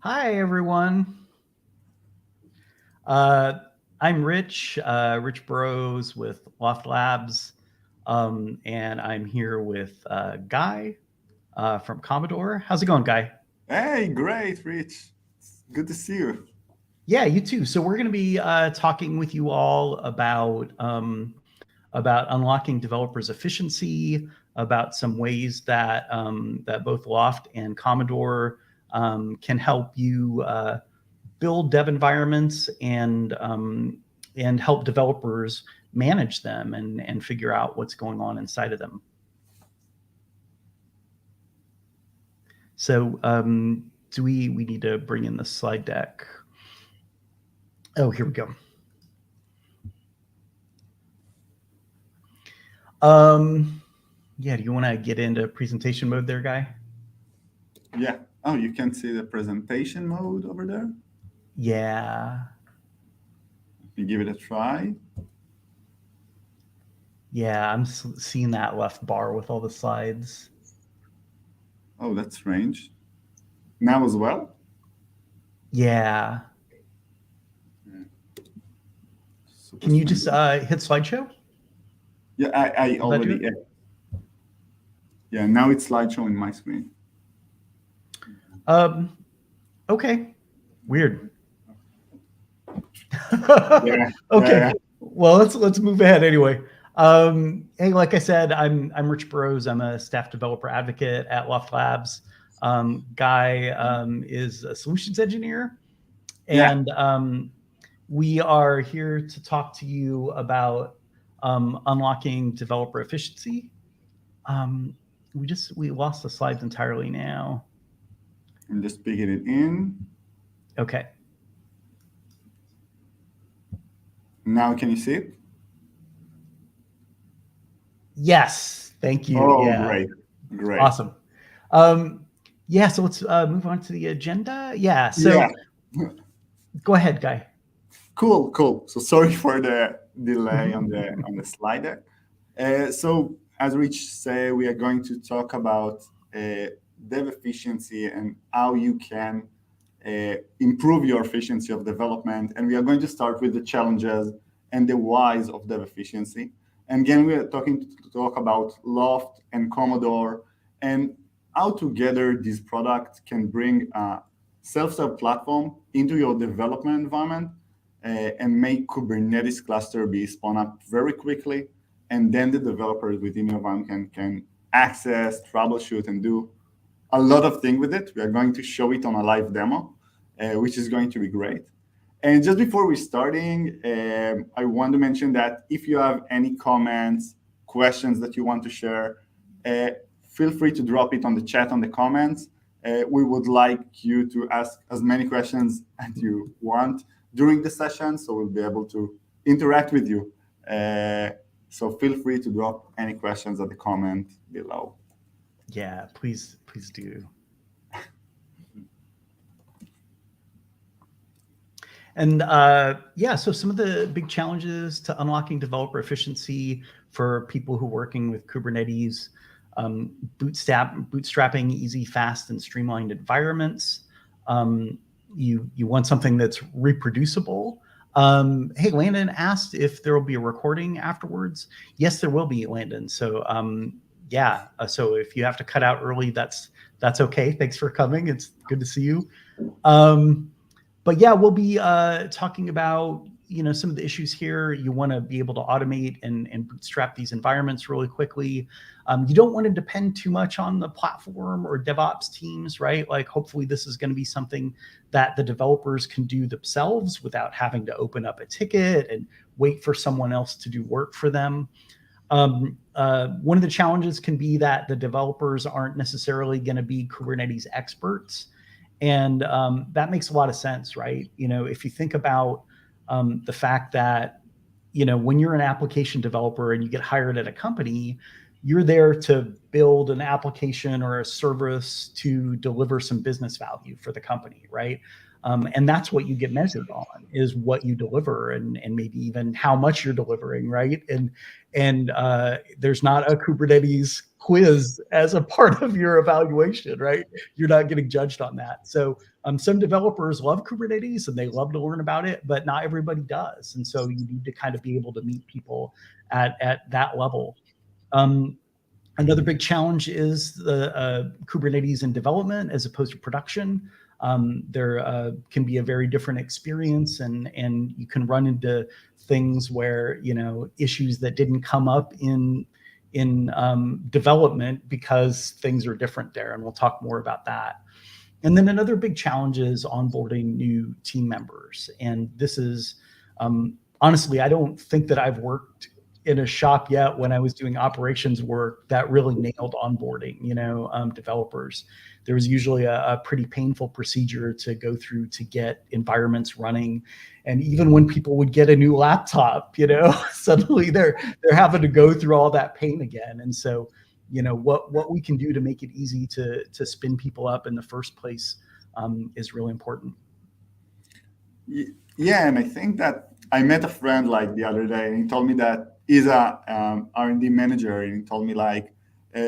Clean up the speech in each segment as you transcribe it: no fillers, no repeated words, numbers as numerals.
Hi, everyone. Uh, I'm Rich Burroughs with Loft Labs, and I'm here with Guy from Commodore. How's it going, Guy? Hey, great, Rich. It's good to see you. Yeah, you too. So we're going to be talking with you all about unlocking developers' efficiency, about some ways that both Loft and Commodore can help you build dev environments and help developers manage them and figure out what's going on inside of them. So do we need to bring in the slide deck? Oh, here we go. Yeah, do you want to get into presentation mode there, Guy? Yeah. Oh, you can see the presentation mode over there. Yeah. Let me give it a try. Yeah, I'm seeing that left bar with all the slides. Oh, that's strange. Now as well? Yeah. Super Can you strange. just hit slideshow? Yeah, I Will that do already. it? Yeah, now it's slideshow in my screen. Okay. Weird. Yeah, Okay. yeah. Well, let's move ahead anyway. Hey, like I said, I'm Rich Burroughs. I'm a staff developer advocate at Loft Labs. Guy is a solutions engineer, Yeah. and we are here to talk to you about unlocking developer efficiency. We lost the slides entirely now. I'm just picking it in. Okay. Now, can you see it? Yes. Thank you. Oh, Yeah. great. Great. Awesome. Yeah, so let's move on to the agenda. Yeah, Yeah. so go ahead, Guy. Cool. So sorry for the delay on the slide deck. So as Rich said, we are going to talk about dev efficiency and how you can improve your efficiency of development. And we are going to start with the challenges and the whys of dev efficiency. And again, we are talk about Loft and Commodore and how together these products can bring a self-serve platform into your development environment and make Kubernetes cluster be spun up very quickly. And then the developers within your environment can access, troubleshoot, and do a lot of things with it. We are going to show it on a live demo, which is going to be great. And just before we're starting, I want to mention that if you have any comments, questions that you want to share, feel free to drop it on the chat on the comments. We would like you to ask as many questions as you want during the session, so we'll be able to interact with you. So feel free to drop any questions at the comment below. Yeah, please do. And yeah, so some of the big challenges to unlocking developer efficiency for people who are working with Kubernetes, bootstrapping easy, fast, and streamlined environments. You want something that's reproducible. Hey, Landon asked if there will be a recording afterwards. Yes, there will be, Landon. So yeah, so if you have to cut out early, that's okay. Thanks for coming. It's good to see you. But yeah, we'll be talking about some of the issues here. You want to be able to automate and bootstrap these environments really quickly. You don't want to depend too much on the platform or DevOps teams, right? Like hopefully this is going to be something that the developers can do themselves without having to open up a ticket and wait for someone else to do work for them. One of the challenges can be that the developers aren't necessarily going to be Kubernetes experts. And that makes a lot of sense, right? If you think about the fact that, when you're an application developer and you get hired at a company, you're there to build an application or a service to deliver some business value for the company, right? And that's what you get measured on, is what you deliver, and maybe even how much you're delivering, right? And there's not a Kubernetes quiz as a part of your evaluation, right? You're not getting judged on that. So some developers love Kubernetes and they love to learn about it, but not everybody does. And so you need to kind of be able to meet people at that level. Another big challenge is the Kubernetes in development as opposed to production. There can be a very different experience, and you can run into things where, issues that didn't come up in development because things are different there, and we'll talk more about that. And then another big challenge is onboarding new team members, and this is honestly, I don't think that I've worked in a shop yet when I was doing operations work that really nailed onboarding, developers. There was usually a pretty painful procedure to go through to get environments running. And even when people would get a new laptop, suddenly they're having to go through all that pain again. And so, what we can do to make it easy to spin people up in the first place is really important. Yeah, and I think that I met a friend like the other day, and he told me that he's a R&D manager, and he told me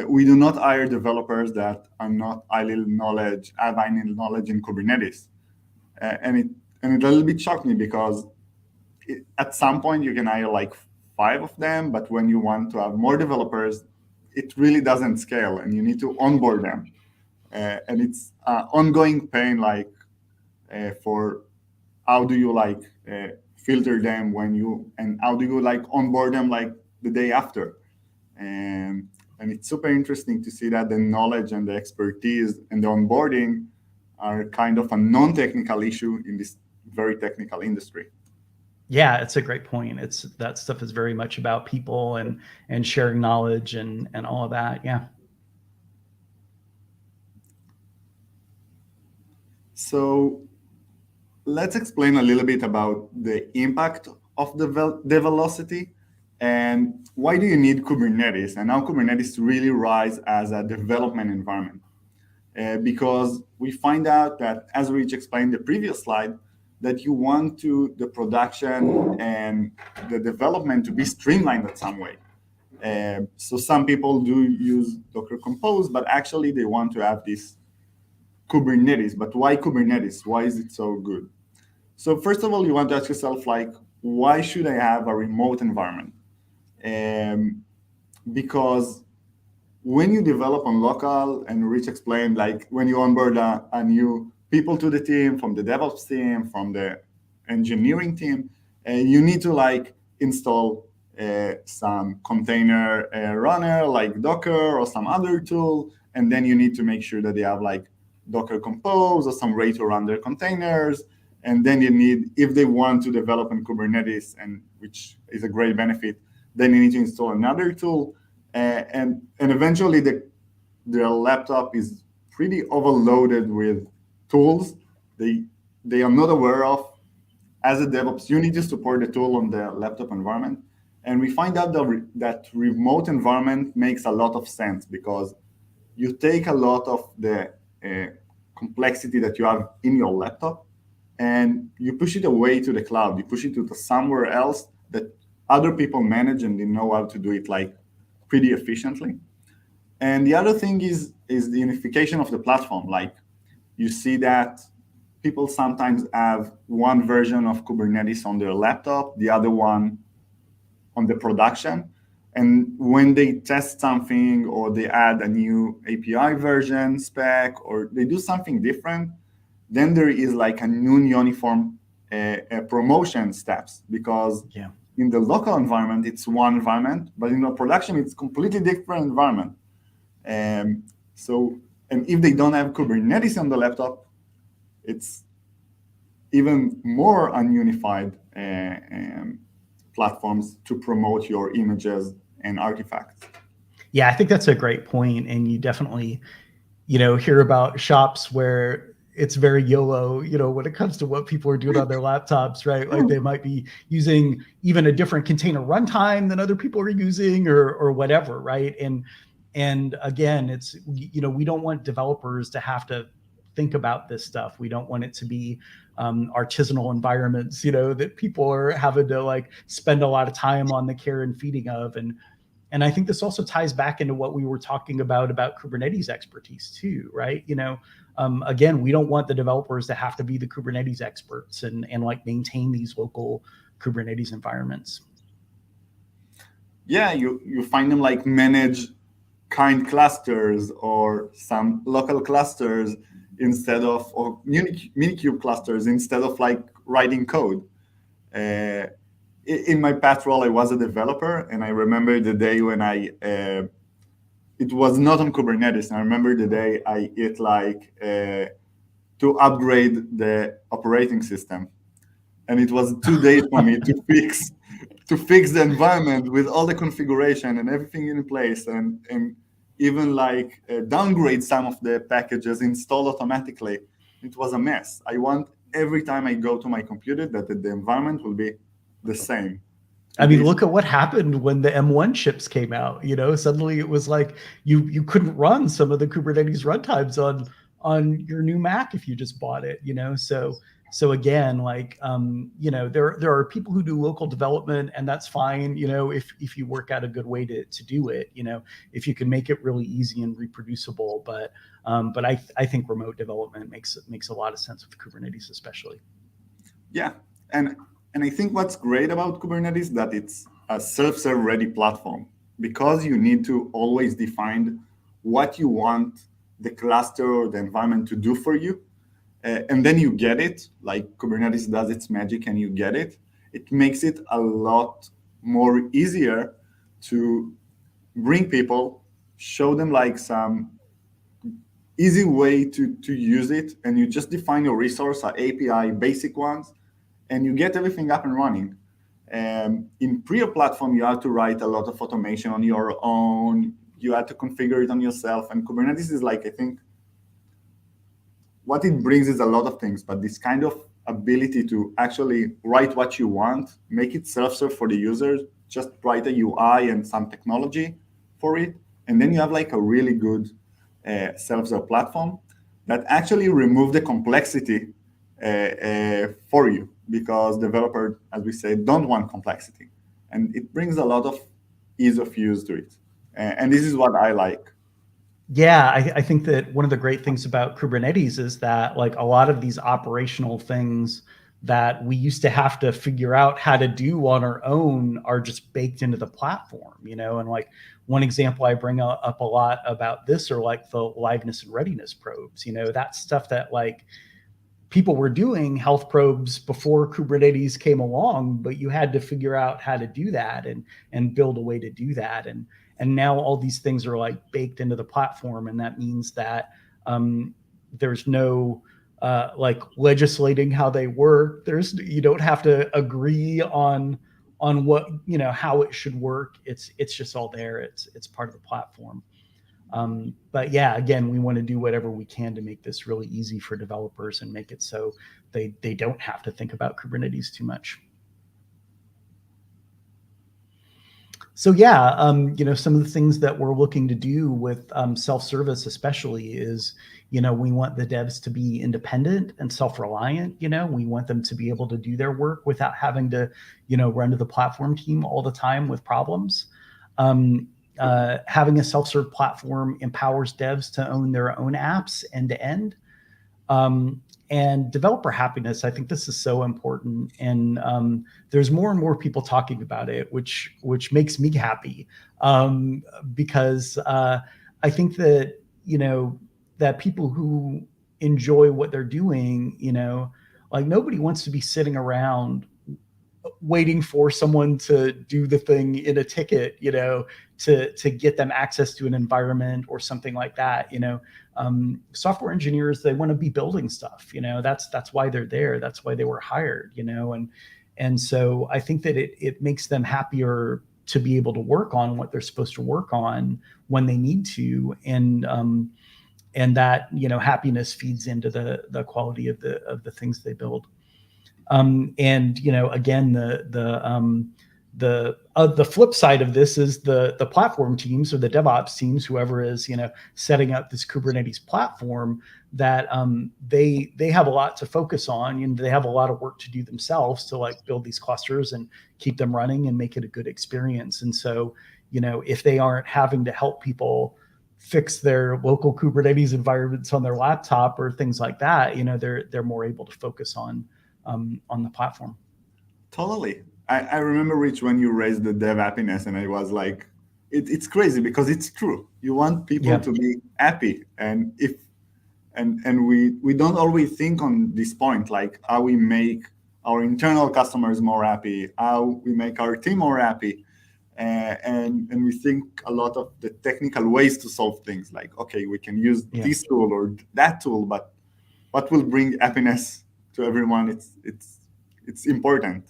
we do not hire developers that are not have any knowledge in Kubernetes, and it a little bit shocked me, because at some point you can hire 5 of them, but when you want to have more developers, it really doesn't scale, and you need to onboard them, and it's ongoing pain, for how do you filter them and how do you onboard them the day after, and it's super interesting to see that the knowledge and the expertise and the onboarding are kind of a non-technical issue in this very technical industry. Yeah, it's a great point. That stuff is very much about people and sharing knowledge and all of that. Yeah. So let's explain a little bit about the impact of the velocity and why do you need Kubernetes, and how Kubernetes really rise as a development environment. Because we find out that, as Rich explained in the previous slide, that you want the production and the development to be streamlined in some way. So some people do use Docker Compose, but actually they want to have this Kubernetes. But why Kubernetes? Why is it so good? So first of all, you want to ask yourself, why should I have a remote environment? Because when you develop on local, and Rich explained, when you onboard a new people to the team, from the DevOps team, from the engineering team, you need to install some container runner like Docker or some other tool, and then you need to make sure that they have Docker Compose or some way to run their containers. And then you need, if they want to develop in Kubernetes, and which is a great benefit, then you need to install another tool. And eventually their laptop is pretty overloaded with tools they are not aware of. As a DevOps, you need to support the tool on the laptop environment. And we find out that remote environment makes a lot of sense, because you take a lot of the complexity that you have in your laptop, and you push it away to the cloud. You push it to somewhere else that other people manage, and they know how to do it pretty efficiently. And the other thing is the unification of the platform. You see that people sometimes have one version of Kubernetes on their laptop, the other one on the production. And when they test something, or they add a new API version spec, or they do something different, then there is a non-uniform promotion steps, because in the local environment, it's one environment, but in the production, it's completely different environment. And if they don't have Kubernetes on the laptop, it's even more ununified platforms to promote your images and artifacts. Yeah, I think that's a great point. And you definitely, hear about shops where it's very YOLO, when it comes to what people are doing on their laptops, right? Like they might be using even a different container runtime than other people are using or whatever, right? And again, it's, we don't want developers to have to think about this stuff. We don't want it to be artisanal environments, that people are having to like spend a lot of time on the care and feeding of. And I think this also ties back into what we were talking about Kubernetes expertise too, right? Again, we don't want the developers to have to be the Kubernetes experts and like maintain these local Kubernetes environments. Yeah, you find them like manage kind clusters or some local clusters instead of, or Minikube clusters instead of like writing code. In my past role, I was a developer, and I remember the day when it was not on Kubernetes. And I remember the day I hit like to upgrade the operating system, and it was 2 days for me to fix the environment with all the configuration and everything in place, and even like downgrade some of the packages installed automatically. It was a mess. I want every time I go to my computer that the environment will be the same. I mean, look at what happened when the M1 chips came out. Suddenly it was like you couldn't run some of the Kubernetes runtimes on your new Mac if you just bought it. So again, like there are people who do local development, and that's fine. If you work out a good way to do it. If you can make it really easy and reproducible. But I think remote development makes a lot of sense with Kubernetes, especially. Yeah, and I think what's great about Kubernetes that it's a self-serve ready platform, because you need to always define what you want the cluster or the environment to do for you. And then you get it, like Kubernetes does its magic and you get it. It makes it a lot more easier to bring people, show them like some easy way to use it. And you just define your resource, an API, basic ones, and you get everything up and running. In prior platform, you have to write a lot of automation on your own. You have to configure it on yourself. And Kubernetes is like, I think, what it brings is a lot of things, but this kind of ability to actually write what you want, make it self-serve for the users, just write a UI and some technology for it. And then you have like a really good self-serve platform that actually remove the complexity for you, because developers, as we say, don't want complexity. And it brings a lot of ease of use to it. And this is what I like. Yeah, I think that one of the great things about Kubernetes is that like a lot of these operational things that we used to have to figure out how to do on our own are just baked into the platform, and like one example I bring up a lot about this are like the liveness and readiness probes, that's stuff that like people were doing health probes before Kubernetes came along, but you had to figure out how to do that and build a way to do that. And now all these things are like baked into the platform. And that means that there's no like legislating how they work. You don't have to agree on what, how it should work. It's just all there. It's part of the platform. But yeah, again, we want to do whatever we can to make this really easy for developers and make it so they don't have to think about Kubernetes too much. So yeah, some of the things that we're looking to do with self-service especially is, we want the devs to be independent and self-reliant. We want them to be able to do their work without having to, run to the platform team all the time with problems. Having a self-serve platform empowers devs to own their own apps end to end. And developer happiness, I think this is so important. And there's more and more people talking about it, which makes me happy, because I think that, that people who enjoy what they're doing, like nobody wants to be sitting around waiting for someone to do the thing in a ticket, to get them access to an environment or something like that. Software engineers, they want to be building stuff. That's why they're there. That's why they were hired. And so I think that it makes them happier to be able to work on what they're supposed to work on when they need to. and that happiness feeds into the quality of the things they build. And again, the flip side of this is the platform teams or the DevOps teams, whoever is setting up this Kubernetes platform, that they have a lot to focus on, and they have a lot of work to do themselves to like build these clusters and keep them running and make it a good experience. And so if they aren't having to help people fix their local Kubernetes environments on their laptop or things like that, they're more able to focus on the platform. Totally. I remember, Rich, when you raised the dev happiness, and I was like, it's crazy because it's true. You want people to be happy, and we don't always think on this point, like how we make our internal customers more happy, how we make our team more happy, and we think a lot of the technical ways to solve things, like, okay, we can use this tool or that tool, but what will bring happiness to everyone? It's important.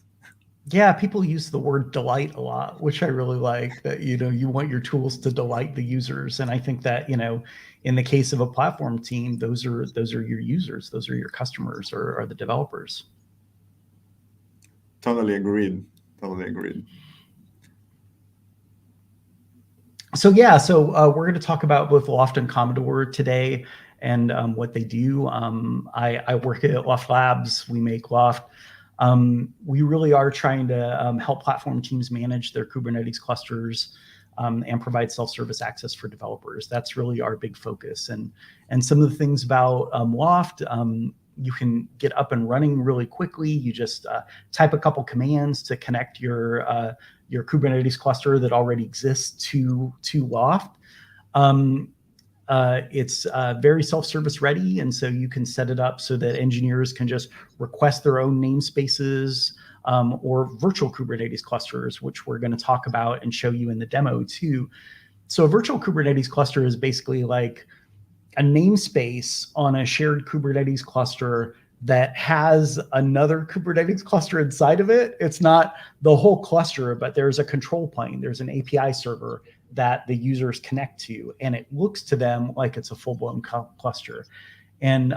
Yeah, people use the word delight a lot, which I really like, that you want your tools to delight the users. And I think that in the case of a platform team, those are your users, those are your customers, or the developers. Totally agreed. So we're going to talk about both Loft and Komodor today, and what they do. I work at Loft Labs. We make Loft. We really are trying to help platform teams manage their Kubernetes clusters and provide self-service access for developers. That's really our big focus. And some of the things about Loft, you can get up and running really quickly. You just type a couple commands to connect your Kubernetes cluster that already exists to Loft. It's very self-service ready, and so you can set it up so that engineers can just request their own namespaces or virtual Kubernetes clusters, which we're going to talk about and show you in the demo too. So a virtual Kubernetes cluster is basically like a namespace on a shared Kubernetes cluster that has another Kubernetes cluster inside of it. It's not the whole cluster, but there's a control plane. There's an API server that the users connect to, and it looks to them like it's a full-blown cluster. And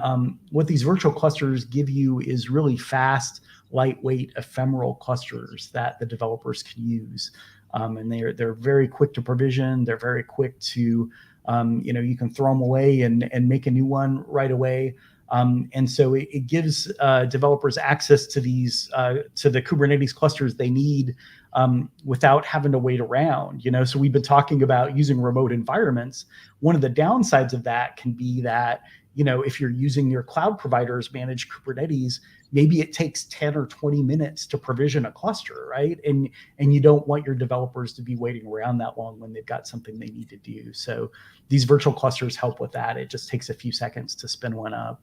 what these virtual clusters give you is really fast, lightweight, ephemeral clusters that the developers can use. And they're very quick to provision. They're very quick to, you can throw them away and make a new one right away. And so it gives developers access to these to the Kubernetes clusters they need without having to wait around. So we've been talking about using remote environments. One of the downsides of that can be that if you're using your cloud provider's managed Kubernetes, maybe it takes 10 or 20 minutes to provision a cluster, right? And you don't want your developers to be waiting around that long when they've got something they need to do. So these virtual clusters help with that. It just takes a few seconds to spin one up.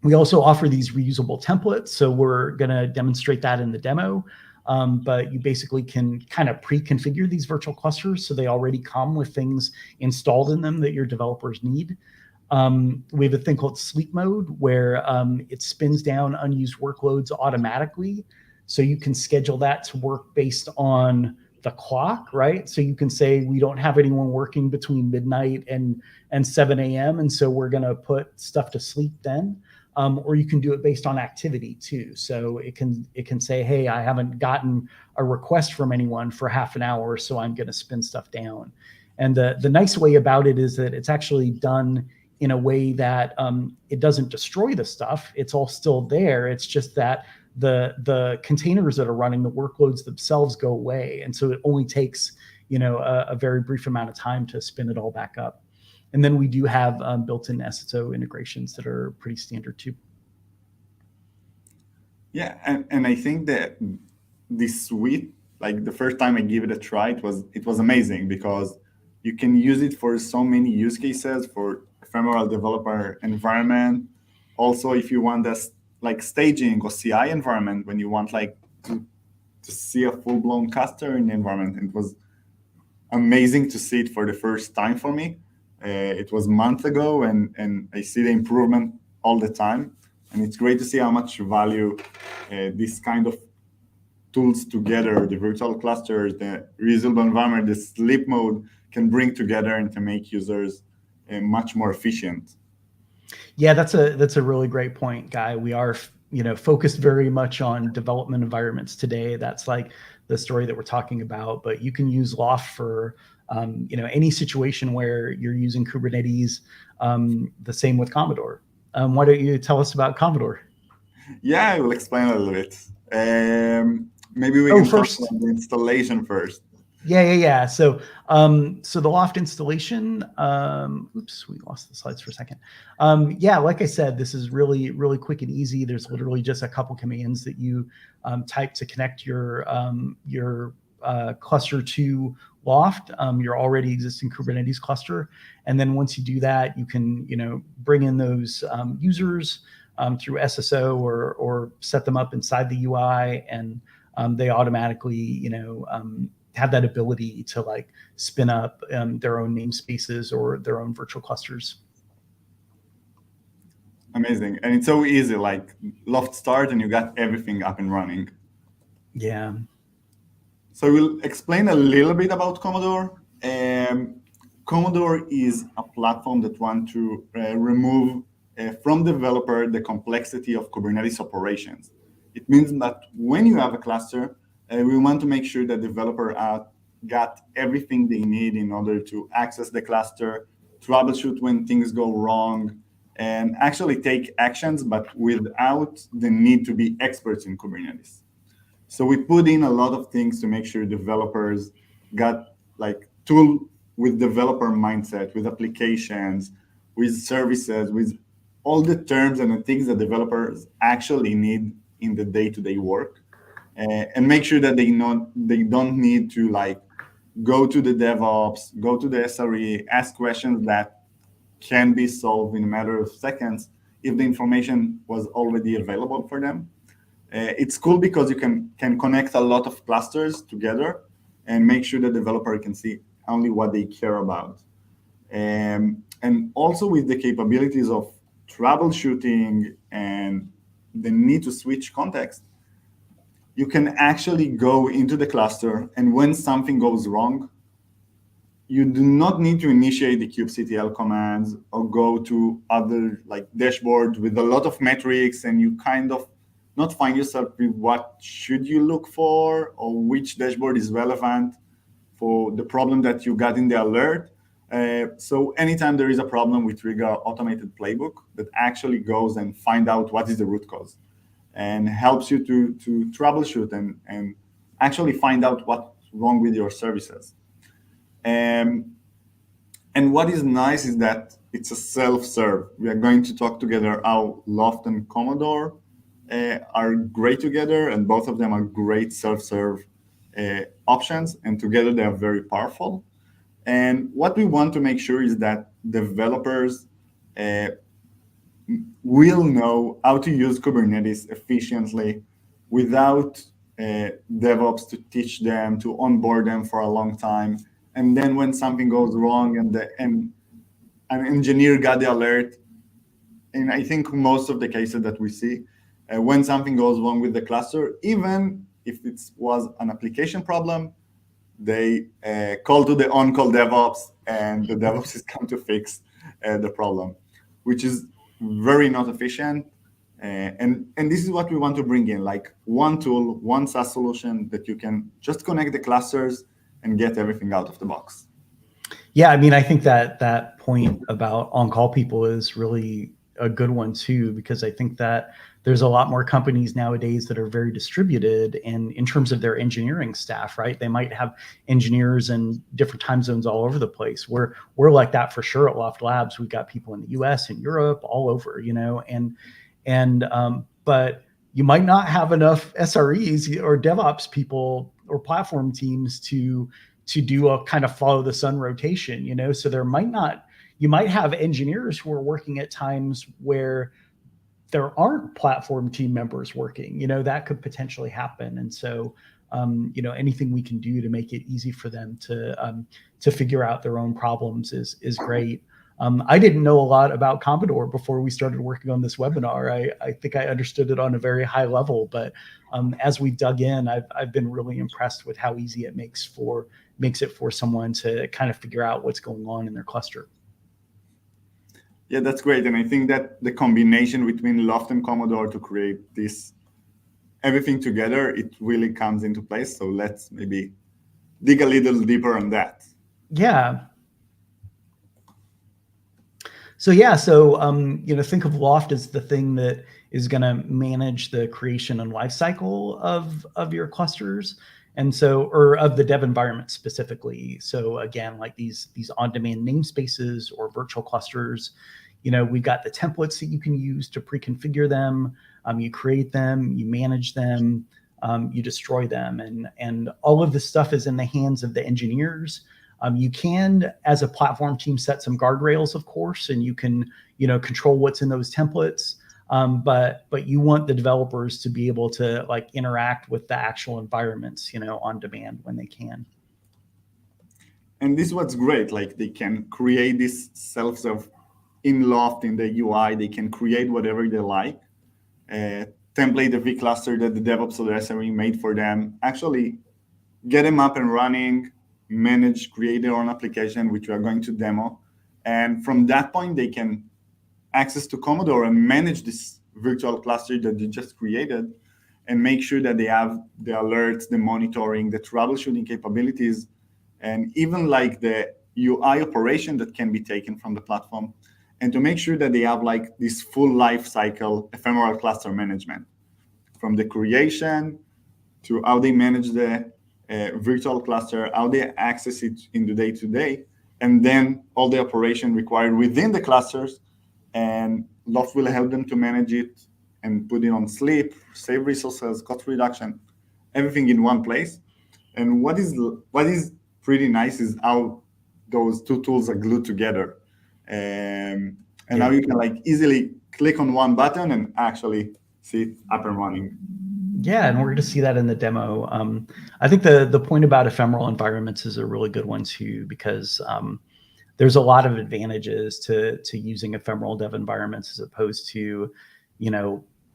We also offer these reusable templates. So we're going to demonstrate that in the demo. But you basically can kind of pre-configure these virtual clusters so they already come with things installed in them that your developers need. We have a thing called sleep mode where it spins down unused workloads automatically. So you can schedule that to work based on the clock, right? So you can say, we don't have anyone working between midnight and 7 a.m. And so we're going to put stuff to sleep then. Or you can do it based on activity too. So it can say, hey, I haven't gotten a request from anyone for half an hour, so I'm going to spin stuff down. And the nice way about it is that it's actually done in a way that it doesn't destroy the stuff. It's all still there. It's just that the containers that are running the workloads themselves go away. And so it only takes a very brief amount of time to spin it all back up. And then we do have built-in SSO integrations that are pretty standard too. Yeah, and I think that this suite, like the first time I gave it a try, it was amazing because you can use it for so many use cases for ephemeral developer environment. Also, if you want this like staging or CI environment, when you want like to see a full-blown cluster in the environment, it was amazing to see it for the first time for me. It was a month ago, and I see the improvement all the time. And it's great to see how much value this kind of tools together, the virtual clusters, the reusable environment, the sleep mode can bring together and to make users much more efficient. Yeah, that's a really great point, Guy. We are, focused very much on development environments today. That's like the story that we're talking about. But you can use Loft for, any situation where you're using Kubernetes. The same with Commodore. Why don't you tell us about Commodore? Yeah, I will explain a little bit. Maybe we can first, talk about the installation first. Yeah. So the Loft installation, oops, we lost the slides for a second. Yeah, like I said, this is really, really quick and easy. There's literally just a couple commands that you type to connect your cluster to Loft, your already existing Kubernetes cluster. And then once you do that, you can, bring in those users through SSO or set them up inside the UI, and they automatically, have that ability to like spin up their own namespaces or their own virtual clusters. Amazing. And it's so easy, like Loft start and you got everything up and running. Yeah. So we'll explain a little bit about Komodor. Komodor is a platform that wants to remove from developer the complexity of Kubernetes operations. It means that when you have a cluster, we want to make sure that developer got everything they need in order to access the cluster, troubleshoot when things go wrong, and actually take actions, but without the need to be experts in Kubernetes. So we put in a lot of things to make sure developers got like tool with developer mindset, with applications, with services, with all the terms and the things that developers actually need in the day-to-day work. And make sure that they don't need to like go to the DevOps, go to the SRE, ask questions that can be solved in a matter of seconds if the information was already available for them. It's cool because you can connect a lot of clusters together and make sure the developer can see only what they care about. And also with the capabilities of troubleshooting and the need to switch context, you can actually go into the cluster, and when something goes wrong, you do not need to initiate the kubectl commands or go to other like dashboards with a lot of metrics, and you kind of not find yourself with what should you look for or which dashboard is relevant for the problem that you got in the alert. So anytime there is a problem, we trigger automated playbook that actually goes and find out what is the root cause and helps you to troubleshoot and actually find out what's wrong with your services. And what is nice is that it's a self-serve. We are going to talk together how Loft and Komodor are great together, and both of them are great self-serve options, and together they are very powerful. And what we want to make sure is that developers will know how to use Kubernetes efficiently without DevOps to teach them, to onboard them for a long time. And then when something goes wrong and an engineer got the alert, and I think most of the cases that we see, when something goes wrong with the cluster, even if it was an application problem, they call to the on-call DevOps, and the DevOps is come to fix the problem, which is very not efficient. And this is what we want to bring in, like one tool, one SaaS solution that you can just connect the clusters and get everything out of the box. Yeah, I mean, I think that point about on-call people is really a good one too, because I think that there's a lot more companies nowadays that are very distributed, and in terms of their engineering staff, right? They might have engineers in different time zones all over the place. We're like that for sure at Loft Labs. We've got people in the US and Europe, all over, but you might not have enough SREs or DevOps people or platform teams to do a kind of follow the sun rotation, so you might have engineers who are working at times where there aren't platform team members working, that could potentially happen. And so, anything we can do to make it easy for them to figure out their own problems is great. I didn't know a lot about Commodore before we started working on this webinar. I think I understood it on a very high level, but as we dug in, I've been really impressed with how easy it makes it for someone to kind of figure out what's going on in their cluster. Yeah, that's great. And I think that the combination between Loft and Komodor to create this everything together, it really comes into place. So let's maybe dig a little deeper on that. Yeah. So think of Loft as the thing that is going to manage the creation and lifecycle of your clusters, or of the dev environment specifically. So again, like these on-demand namespaces or virtual clusters, we've got the templates that you can use to pre-configure them. You create them, you manage them, you destroy them, and all of this stuff is in the hands of the engineers. You can, as a platform team, set some guardrails, of course, and you can, control what's in those templates. But you want the developers to be able to interact with the actual environments, on demand when they can. And this is what's great. They can create this self-serve in Loft in the UI. They can create whatever they like. Template the vCluster that the DevOps or the SRE made for them. Actually, get them up and running. Manage, create their own application, which we are going to demo. And from that point, they can access to Komodor and manage this virtual cluster that you just created and make sure that they have the alerts, the monitoring, the troubleshooting capabilities, and even the UI operation that can be taken from the platform. And to make sure that they have this full life cycle ephemeral cluster management, from the creation to how they manage the virtual cluster, how they access it in the day-to-day, and then all the operation required within the clusters. And Loft will help them to manage it and put it on sleep, save resources, cost reduction, everything in one place. And what is pretty nice is how those two tools are glued together. And now you can easily click on one button and actually see it up and running. Yeah, and we're going to see that in the demo. I think the point about ephemeral environments is a really good one too, because there's a lot of advantages to using ephemeral dev environments as opposed to,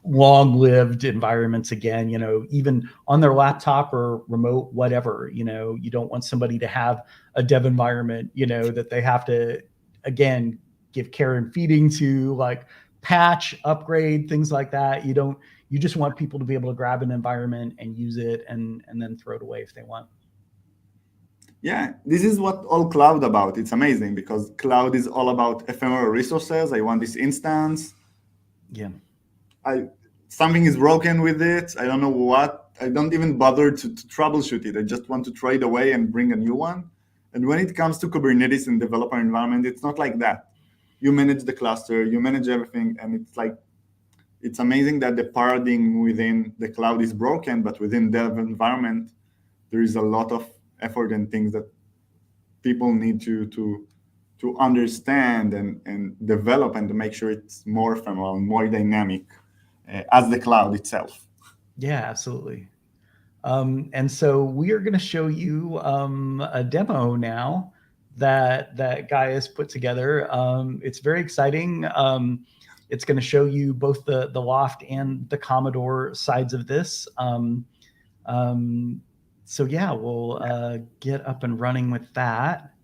long-lived environments. Again, even on their laptop or remote, whatever. You don't want somebody to have a dev environment, that they have to, again, give care and feeding to, patch, upgrade, things like that. You just want people to be able to grab an environment and use it and then throw it away if they want. Yeah, this is what all cloud about. It's amazing because cloud is all about ephemeral resources. I want this instance. Yeah. Something is broken with it. I don't know what. I don't even bother to troubleshoot it. I just want to throw it away and bring a new one. And when it comes to Kubernetes and developer environment, it's not like that. You manage the cluster, you manage everything, and it's amazing that the paradigm within the cloud is broken, but within dev environment, there is a lot of effort and things that people need to understand and develop and to make sure it's more ephemeral and more dynamic as the cloud itself. Yeah, absolutely. And so we are going to show you a demo now that Guy has put together. It's very exciting. It's going to show you both the Loft and the Komodor sides of this. So yeah, we'll get up and running with that.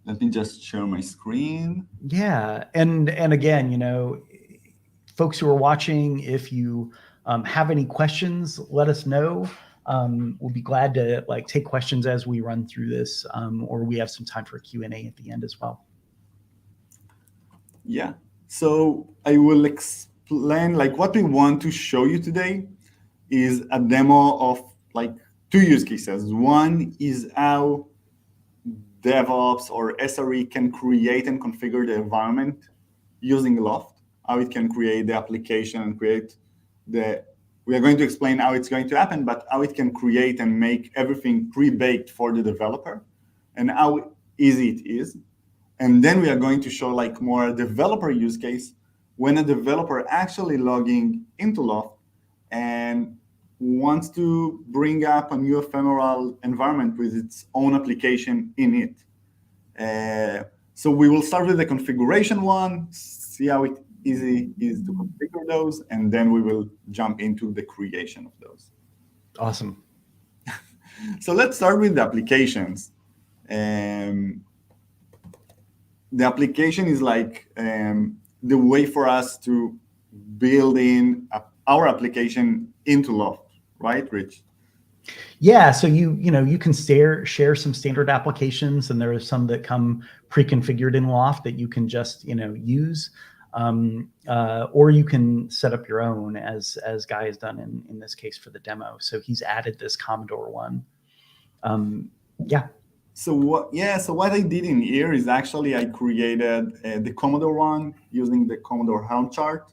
Let me just share my screen. Yeah, and again, folks who are watching, if you have any questions, let us know. We'll be glad to take questions as we run through this, or we have some time for Q&A at the end as well. Yeah, so I will explain what we want to show you today is a demo of two use cases. One is how DevOps or SRE can create and configure the environment using Loft, how it can create the application and we are going to explain how it's going to happen, but how it can create and make everything pre-baked for the developer and how easy it is. And then we are going to show more a developer use case when a developer actually logging into Loft and wants to bring up a new ephemeral environment with its own application in it. So we will start with the configuration one, see how easy is to configure those, and then we will jump into the creation of those. Awesome. So let's start with the applications. the application is like the way for us to build in our application into Loft, right, Rich? Yeah, so you can share some standard applications, and there are some that come pre-configured in Loft that you can just use, or you can set up your own, as Guy has done in this case for the demo. So he's added this Commodore one. Yeah. So what I did in here is actually I created the Commodore one using the Commodore Helm chart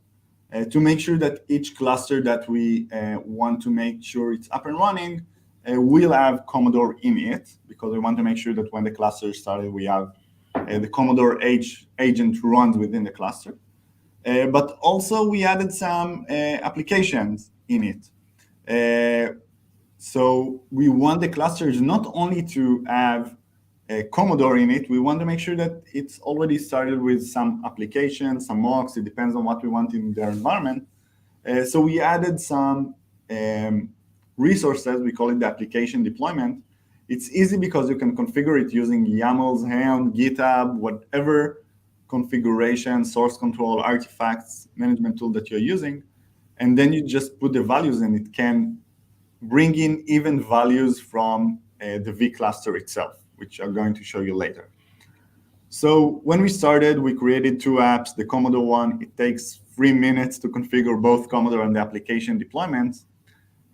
to make sure that each cluster that we want to make sure it's up and running will have Commodore in it, because we want to make sure that when the cluster started, we have the Commodore agent runs within the cluster. But also we added some applications in it. So we want the clusters not only to have Commodore in it, we want to make sure that it's already started with some applications, some mocks. It depends on what we want in their environment. So we added some resources. We call it the application deployment. It's easy because you can configure it using YAMLs, Helm, GitHub, whatever configuration, source control, artifacts, management tool that you're using. And then you just put the values, and it can bring in even values from the V cluster itself, which I'm going to show you later. So when we started, we created two apps. The Commodore one, it takes 3 minutes to configure both Commodore and the application deployments.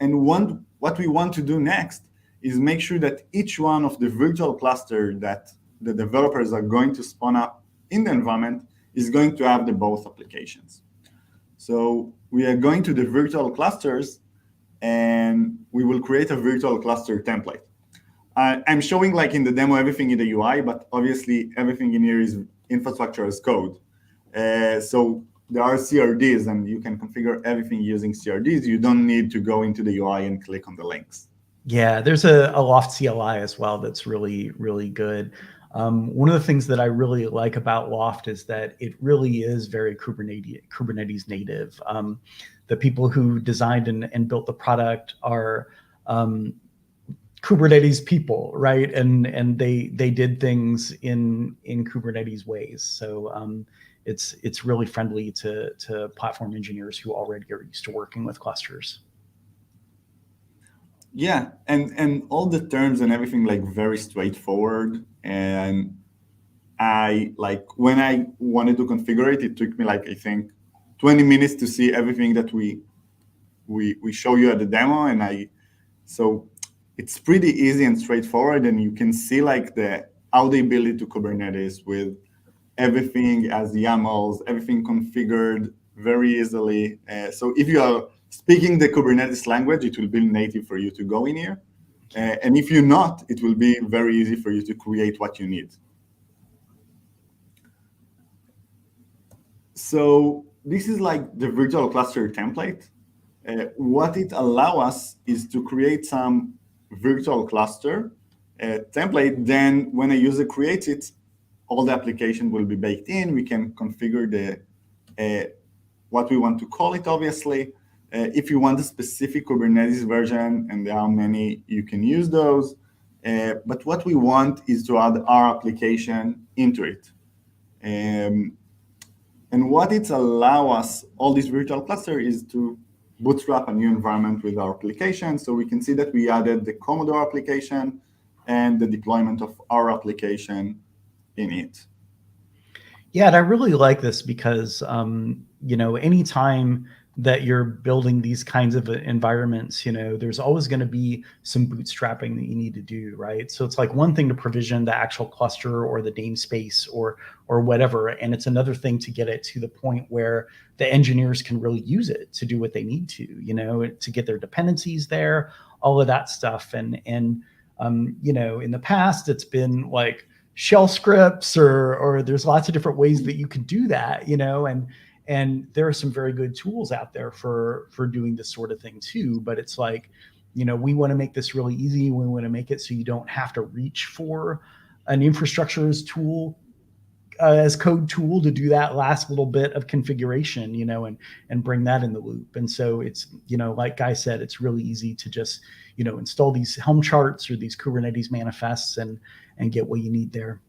And what we want to do next is make sure that each one of the virtual cluster that the developers are going to spawn up in the environment is going to have the both applications. So we are going to the virtual clusters, and we will create a virtual cluster template. I'm showing, like in the demo, everything in the UI, but obviously everything in here is infrastructure as code. So there are CRDs, and you can configure everything using CRDs. You don't need to go into the UI and click on the links. Yeah, there's a Loft CLI as well that's really, really good. One of the things that I really like about Loft is that it really is very Kubernetes native. The people who designed and built the product are Kubernetes people, right? And they did things in Kubernetes ways. So it's really friendly to platform engineers who already are used to working with clusters. Yeah, and all the terms and everything like very straightforward. And when I wanted to configure it, it took me like I think 20 minutes to see everything that we show you at the demo. And so it's pretty easy and straightforward, and you can see like how they build it to Kubernetes with everything as YAMLs, everything configured very easily. So if you are speaking the Kubernetes language, it will be native for you to go in here. And if you're not, it will be very easy for you to create what you need. So this is like the virtual cluster template. What it allows us is to create some virtual cluster template. Then when a user creates it, all the application will be baked in. We can configure what we want to call it, obviously. If you want a specific Kubernetes version, and there are many, you can use those. But what we want is to add our application into it. And what it allows us, all this virtual cluster, is to bootstrap a new environment with our application. So we can see that we added the Commodore application and the deployment of our application in it. Yeah, and I really like this because, anytime that you're building these kinds of environments, there's always going to be some bootstrapping that you need to do, right? So it's like one thing to provision the actual cluster or the namespace or whatever, and it's another thing to get it to the point where the engineers can really use it to do what they need to, to get their dependencies there, all of that stuff. And in the past, it's been like shell scripts or there's lots of different ways that you can do that, and there are some very good tools out there for doing this sort of thing too. But it's like, we want to make this really easy. We want to make it so you don't have to reach for an infrastructure as code tool to do that last little bit of configuration, and bring that in the loop. And so it's, like Guy said, it's really easy to just, install these Helm charts or these Kubernetes manifests and get what you need there.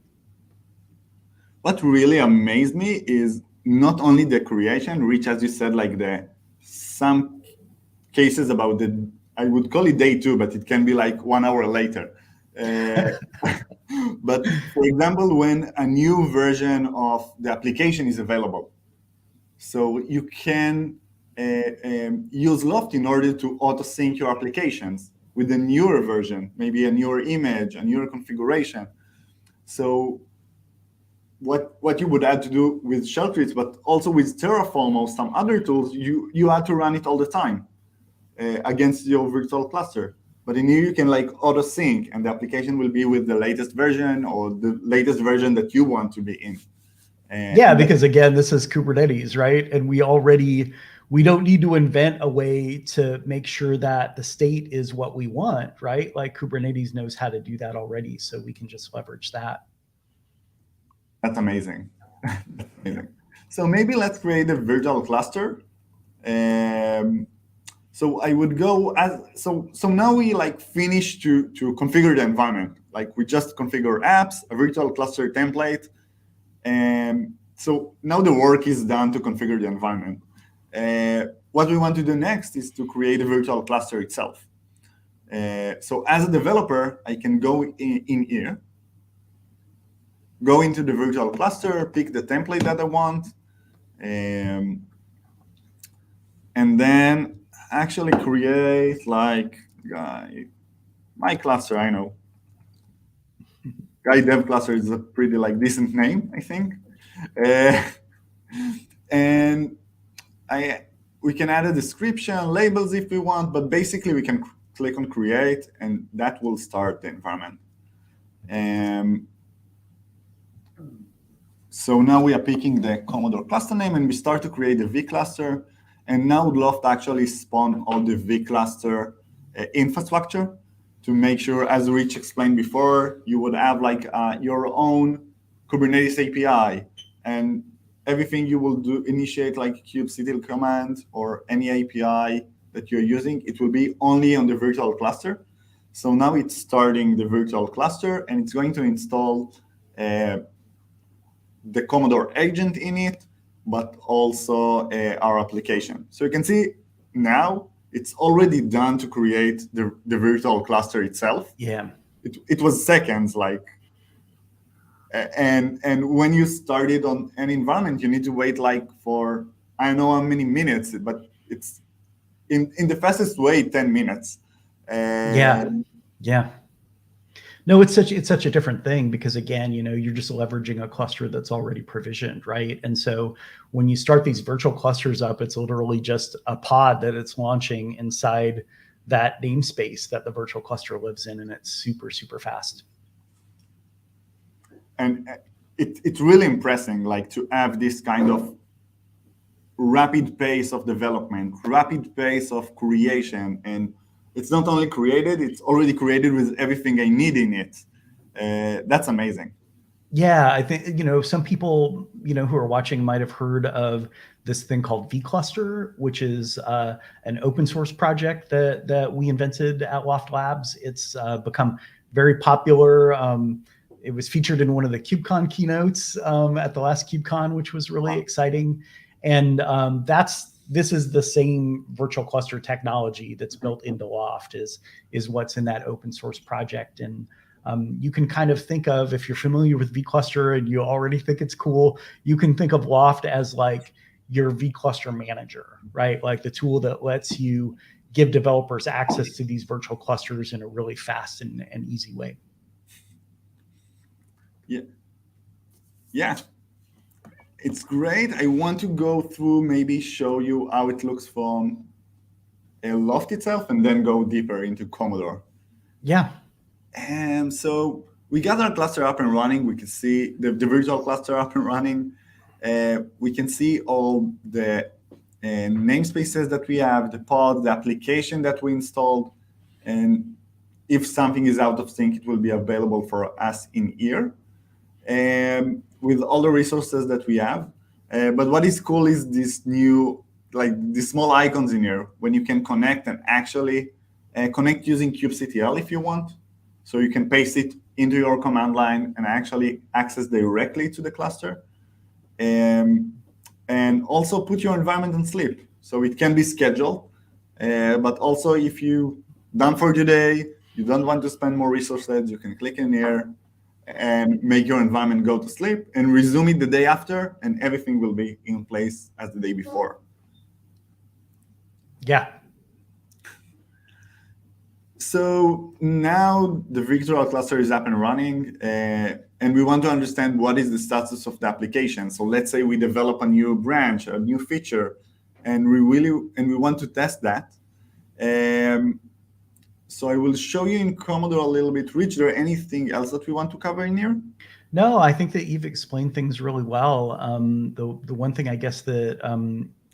what really amazed me is not only the creation, which, as you said, like some cases about I would call it day 2, but it can be like 1 hour later. But for example, when a new version of the application is available, so you can use Loft in order to auto-sync your applications with a newer version, maybe a newer image, a newer configuration. So what you would have to do with shell scripts, but also with Terraform or some other tools, you have to run it all the time against your virtual cluster. But in here you can like auto sync, and the application will be with the latest version or the latest version that you want to be in. Yeah, because again, this is Kubernetes, right? And we don't need to invent a way to make sure that the state is what we want, right? Like Kubernetes knows how to do that already, so we can just leverage that. That's amazing. That's amazing. So maybe let's create a virtual cluster. So I would go so now we like finish to configure the environment. Like we just configure apps, a virtual cluster template. And so now the work is done to configure the environment. What we want to do next is to create a virtual cluster itself. So as a developer, I can go in here, go into the virtual cluster, pick the template that I want, and then actually create like my cluster. I know Guy Dev Cluster is a pretty like decent name, I think. And we can add a description, labels if we want, but basically we can click on create, and that will start the environment. So now we are picking the Komodor cluster name, and we start to create the vCluster. And now Loft actually spawn all the vCluster infrastructure to make sure, as Rich explained before, you would have like your own Kubernetes API, and everything you will do, initiate like kubectl command or any API that you're using, it will be only on the virtual cluster. So now it's starting the virtual cluster, and it's going to install the Komodor agent in it, but also our application. So you can see now it's already done to create the virtual cluster itself. Yeah. It was seconds, like, and when you started on an environment, you need to wait like for, I don't know how many minutes, but it's in the fastest way, 10 minutes. Yeah. No, it's such a different thing, because again, you're just leveraging a cluster that's already provisioned, right? And so when you start these virtual clusters up, it's literally just a pod that it's launching inside that namespace that the virtual cluster lives in, and it's super, super fast. And it's really impressive, like, to have this kind of rapid pace of development, rapid pace of creation. And it's not only created, it's already created with everything I need in it. That's amazing. Yeah, I think, some people, who are watching might have heard of this thing called vCluster, which is an open source project that we invented at Loft Labs. It's become very popular. It was featured in one of the KubeCon keynotes at the last KubeCon, which was really exciting. And this is the same virtual cluster technology that's built into Loft is what's in that open source project. And you can kind of think of, if you're familiar with vCluster and you already think it's cool, you can think of Loft as like your vCluster manager, right? Like the tool that lets you give developers access to these virtual clusters in a really fast and easy way. Yeah. It's great. I want to go through, maybe show you how it looks from Loft itself, and then go deeper into Komodor. Yeah. And so we got our cluster up and running. We can see the virtual cluster up and running. We can see all the namespaces that we have, the pod, the application that we installed. And if something is out of sync, it will be available for us in here. With all the resources that we have. But what is cool is this new, like these small icons in here, when you can connect and actually connect using kubectl if you want. So you can paste it into your command line and actually access directly to the cluster. And also put your environment on sleep. So it can be scheduled, but also if you done for today, you don't want to spend more resources, you can click in here and make your environment go to sleep and resume it the day after, and everything will be in place as the day before. Yeah. So now the virtual cluster is up and running, and we want to understand what is the status of the application. So let's say we develop a new branch, a new feature, and we want to test that. So I will show you in Komodor a little bit. Rich, is there anything else that we want to cover in here? No, I think that you've explained things really well. The one thing I guess that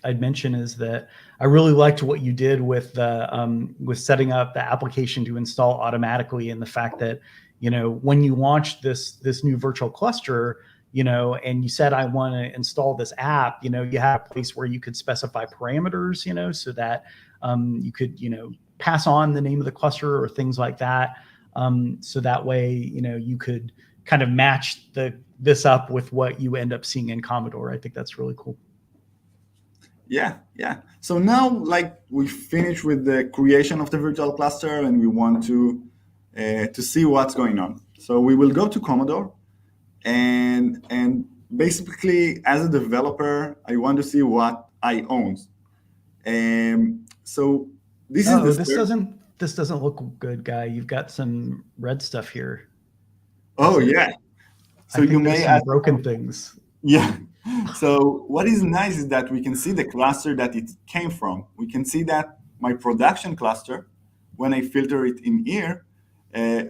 I'd mention is that I really liked what you did with setting up the application to install automatically, and the fact that, you know, when you launched this new virtual cluster, you know, and you said, I want to install this app, you know, you had a place where you could specify parameters, you know, so that you could, you know, pass on the name of the cluster or things like that. So that way, you know, you could kind of match this up with what you end up seeing in Komodor. I think that's really cool. Yeah. So now, like, we finished with the creation of the virtual cluster, and we want to see what's going on. So we will go to Komodor, and basically, as a developer, I want to see what I own. So this is this doesn't look good, Guy. You've got some red stuff here. Oh yeah. So you may add broken things. Yeah. So what is nice is that we can see the cluster that it came from. We can see that my production cluster, when I filter it in here,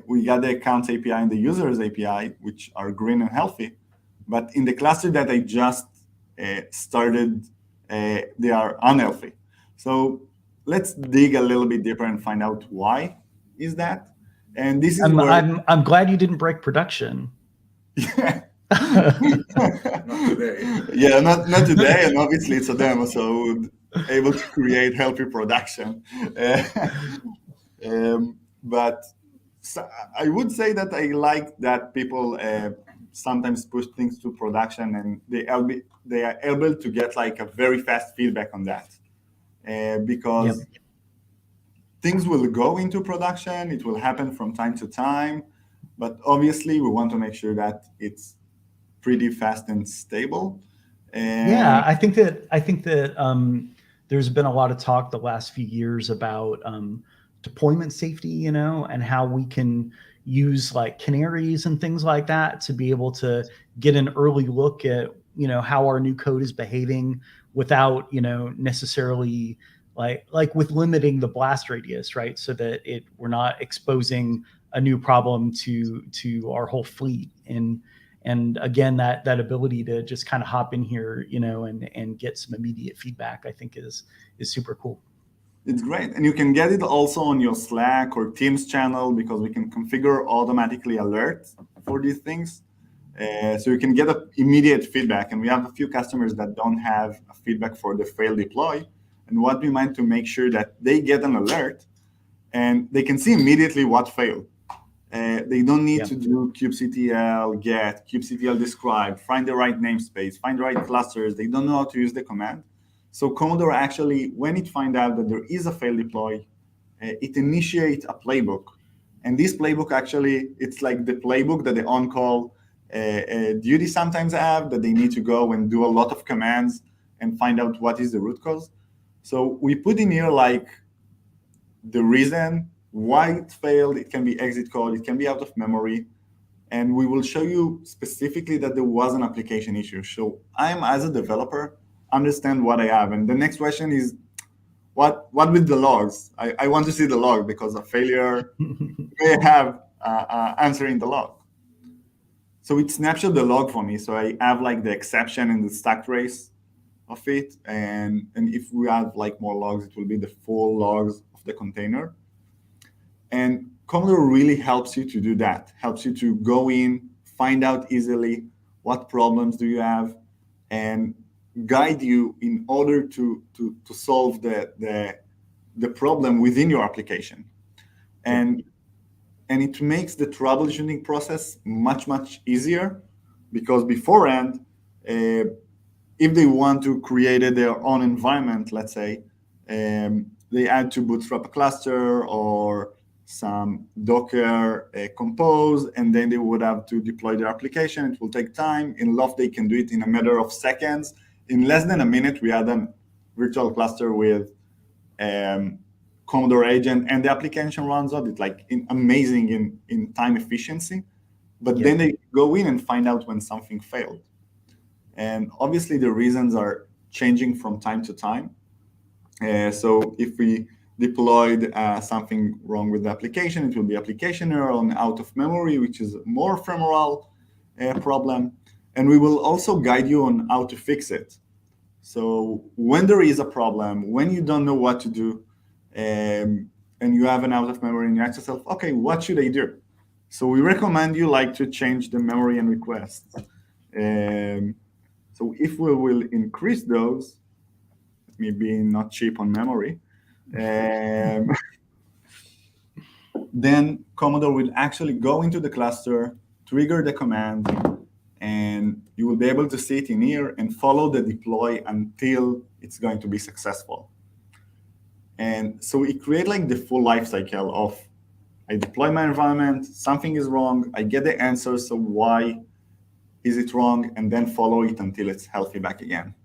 we got the accounts API and the users API, which are green and healthy. But in the cluster that I just started, they are unhealthy. So let's dig a little bit deeper and find out why is that. And this is I'm glad you didn't break production. Yeah. Not today. Yeah, not today, and obviously it's a demo, so able to create healthy production. But I would say that I like that people sometimes push things to production, and they are able to get like a very fast feedback on that, because things will go into production. It will happen from time to time, but obviously we want to make sure that it's pretty fast and stable. Yeah, I think that there's been a lot of talk the last few years about deployment safety, you know, and how we can use like canaries and things like that to be able to get an early look at, you know, how our new code is behaving without, you know, necessarily like with limiting the blast radius, right? So that we're not exposing a new problem to our whole fleet. And again, that ability to just kind of hop in here, you know, and get some immediate feedback, I think is super cool. It's great. And you can get it also on your Slack or Teams channel, because we can configure automatically alerts for these things. So you can get immediate feedback. And we have a few customers that don't have a feedback for the failed deploy. And what we meant to make sure that they get an alert and they can see immediately what failed. They don't need to do kubectl get, kubectl describe, find the right namespace, find the right clusters. They don't know how to use the command. So Komodor actually, when it finds out that there is a failed deploy, it initiates a playbook. And this playbook actually, it's like the playbook that the on-call duty sometimes have, that they need to go and do a lot of commands and find out what is the root cause. So we put in here like the reason why it failed. It can be exit code, it can be out of memory, and we will show you specifically that there was an application issue. So I'm, as a developer, understand what I have. And the next question is, what with the logs? I want to see the log, because a failure may have answer in the log. So it snapshot the log for me. So I have like the exception and the stack trace of it. And if we have like more logs, it will be the full logs of the container. And Komodor really helps you to do that, helps you to go in, find out easily what problems do you have, and guide you in order to solve the problem within your application. And and it makes the troubleshooting process much easier, because beforehand, if they want to create their own environment, let's say, they had to bootstrap a cluster or some Docker compose, and then they would have to deploy their application. It will take time. In Loft, they can do it in a matter of seconds. In less than a minute, we had a virtual cluster with Komodor agent, and the application runs on it, like amazing in time efficiency. But then they go in and find out when something failed. And obviously, the reasons are changing from time to time. So if we deployed something wrong with the application, it will be application error on out of memory, which is a more ephemeral problem. And we will also guide you on how to fix it. So when there is a problem, when you don't know what to do, and you have an out of memory, and you ask yourself, okay, what should I do? So we recommend you like to change the memory and requests. So if we will increase those, me being not cheap on memory, then Komodor will actually go into the cluster, trigger the command, and you will be able to see it in here and follow the deploy until it's going to be successful. And so we create like the full life cycle of, I deploy my environment, something is wrong, I get the answer, so why is it wrong, and then follow it until it's healthy back again.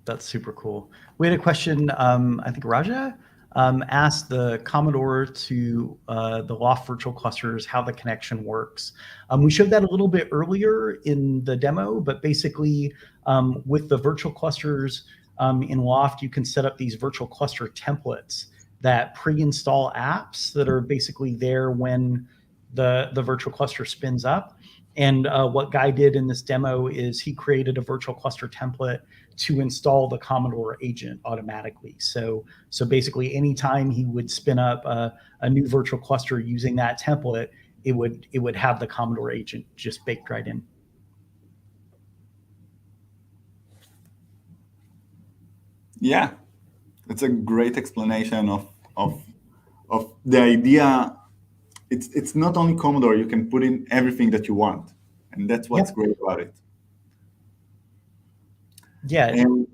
That's super cool. We had a question, I think Raja asked the Commodore to the Loft virtual clusters, how the connection works. We showed that a little bit earlier in the demo, but basically with the virtual clusters in Loft, you can set up these virtual cluster templates that pre-install apps that are basically there when the virtual cluster spins up. And what Guy did in this demo is he created a virtual cluster template to install the Komodor agent automatically. So basically, anytime he would spin up a new virtual cluster using that template, it would have the Komodor agent just baked right in. Yeah, it's a great explanation of the idea. It's not only Komodor, you can put in everything that you want. And that's what's great about it. Yeah. And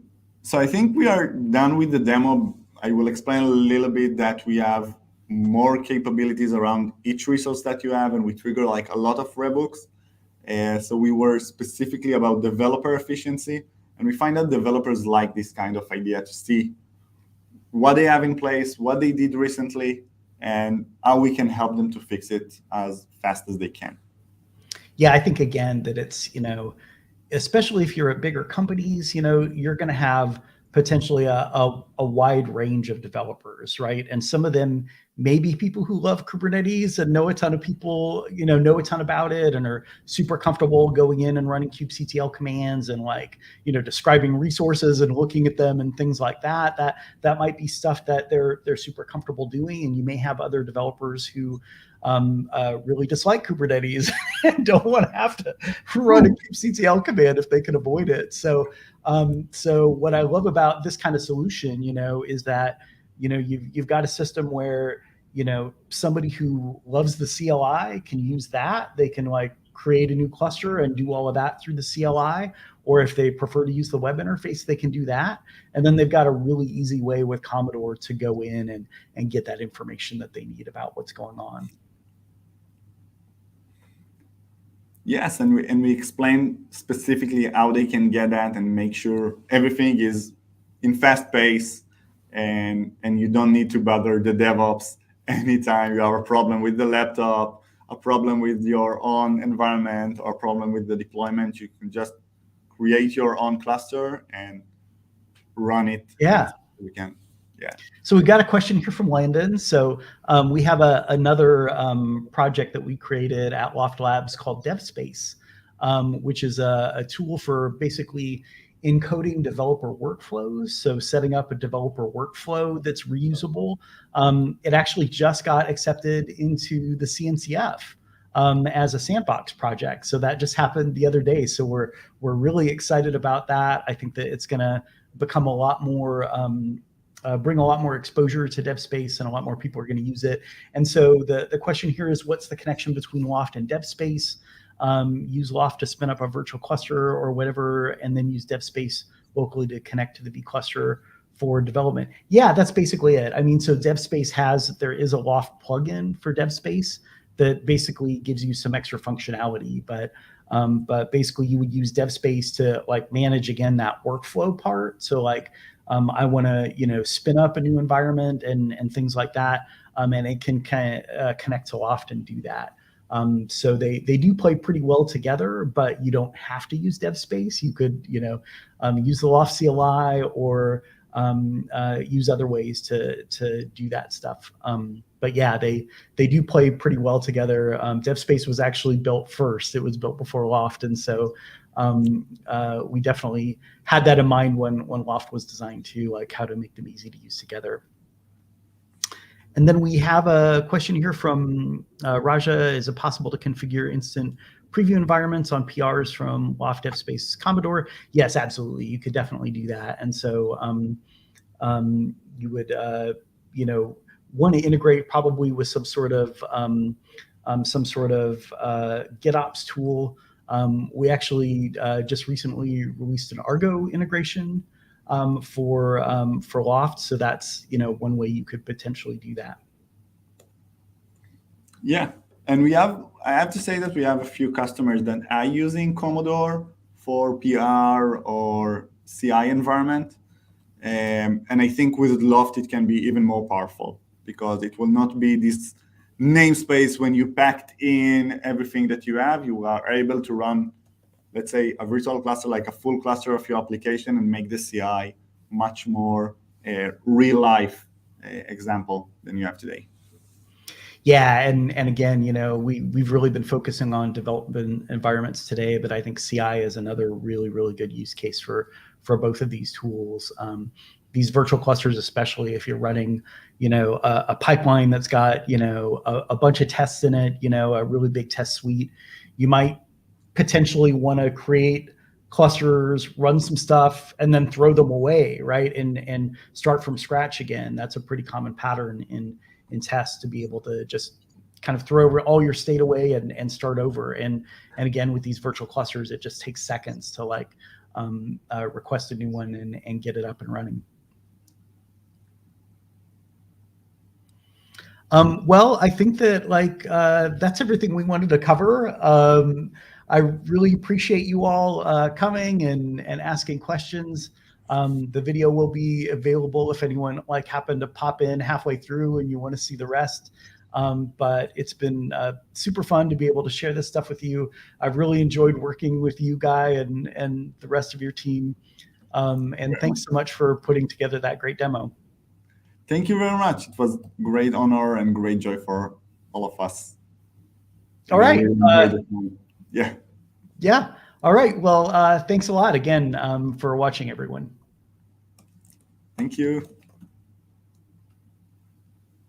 so I think we are done with the demo. I will explain a little bit that we have more capabilities around each resource that you have, and we trigger like a lot of rebooks. So we were specifically about developer efficiency, and we find that developers like this kind of idea to see what they have in place, what they did recently, and how we can help them to fix it as fast as they can. Yeah, I think again that it's, especially if you're at bigger companies, you're going to have potentially a wide range of developers, right? And some of them may be people who love Kubernetes and know a ton of people, know a ton about it and are super comfortable going in and running kubectl commands and describing resources and looking at them and things like that. That might be stuff that they're super comfortable doing. And you may have other developers who really dislike Kubernetes and don't want to have to run a kubectl command if they can avoid it. So what I love about this kind of solution, is that you've got a system where somebody who loves the CLI can use that. They can create a new cluster and do all of that through the CLI. Or if they prefer to use the web interface, they can do that. And then they've got a really easy way with Komodor to go in and get that information that they need about what's going on. Yes, and we explain specifically how they can get that and make sure everything is in fast pace, and you don't need to bother the DevOps anytime you have a problem with the laptop, a problem with your own environment, or a problem with the deployment. You can just create your own cluster and run it. Yeah. We can. Yeah. So we've got a question here from Landon. So we have another project that we created at Loft Labs called DevSpace, which is a tool for basically encoding developer workflows. So setting up a developer workflow that's reusable. It actually just got accepted into the CNCF as a sandbox project. So that just happened the other day. So we're really excited about that. I think that it's going to become a lot more bring a lot more exposure to DevSpace, and a lot more people are going to use it. And so the question here is, what's the connection between Loft and DevSpace? Use Loft to spin up a virtual cluster or whatever, and then use DevSpace locally to connect to the vCluster for development. Yeah, that's basically it. I mean, so DevSpace there is a Loft plugin for DevSpace that basically gives you some extra functionality, but basically you would use DevSpace to like manage, again, that workflow part. So like, I want to, spin up a new environment and things like that. And it can kind of connect to Loft and do that. So they do play pretty well together, but you don't have to use DevSpace. You could, use the Loft CLI or use other ways to do that stuff. But yeah, they do play pretty well together. DevSpace was actually built first. It was built before Loft. And so we definitely had that in mind when Loft was designed too, like how to make them easy to use together. And then we have a question here from Raja. Is it possible to configure instant preview environments on PRs from Loft DevSpace Komodor? Yes, absolutely. You could definitely do that. And so you would, want to integrate probably with some sort of GitOps tool. We actually just recently released an Argo integration for Loft, so that's one way you could potentially do that. Yeah, and I have to say that we have a few customers that are using Komodor for PR or CI environment, and I think with Loft it can be even more powerful because it will not be this namespace. When you packed in everything that you have, you are able to run, let's say, a virtual cluster, like a full cluster of your application, and make the CI much more real life example than you have today. Yeah, and again, we've really been focusing on development environments today, but I think CI is another really, really good use case for both of these tools. These virtual clusters, especially if you're running, a pipeline that's got, a bunch of tests in it, a really big test suite, you might potentially want to create clusters, run some stuff, and then throw them away, right? And start from scratch again. That's a pretty common pattern in tests, to be able to just kind of throw all your state away and start over. And again, with these virtual clusters, it just takes seconds to request a new one and get it up and running. Well, I think that that's everything we wanted to cover. I really appreciate you all coming and asking questions. The video will be available if anyone happened to pop in halfway through and you want to see the rest. But it's been super fun to be able to share this stuff with you. I've really enjoyed working with you, Guy, and the rest of your team. And thanks so much for putting together that great demo. Thank you very much. It was great honor and great joy for all of us. All right. Yeah. Yeah. All right. Well, thanks a lot again for watching, everyone. Thank you.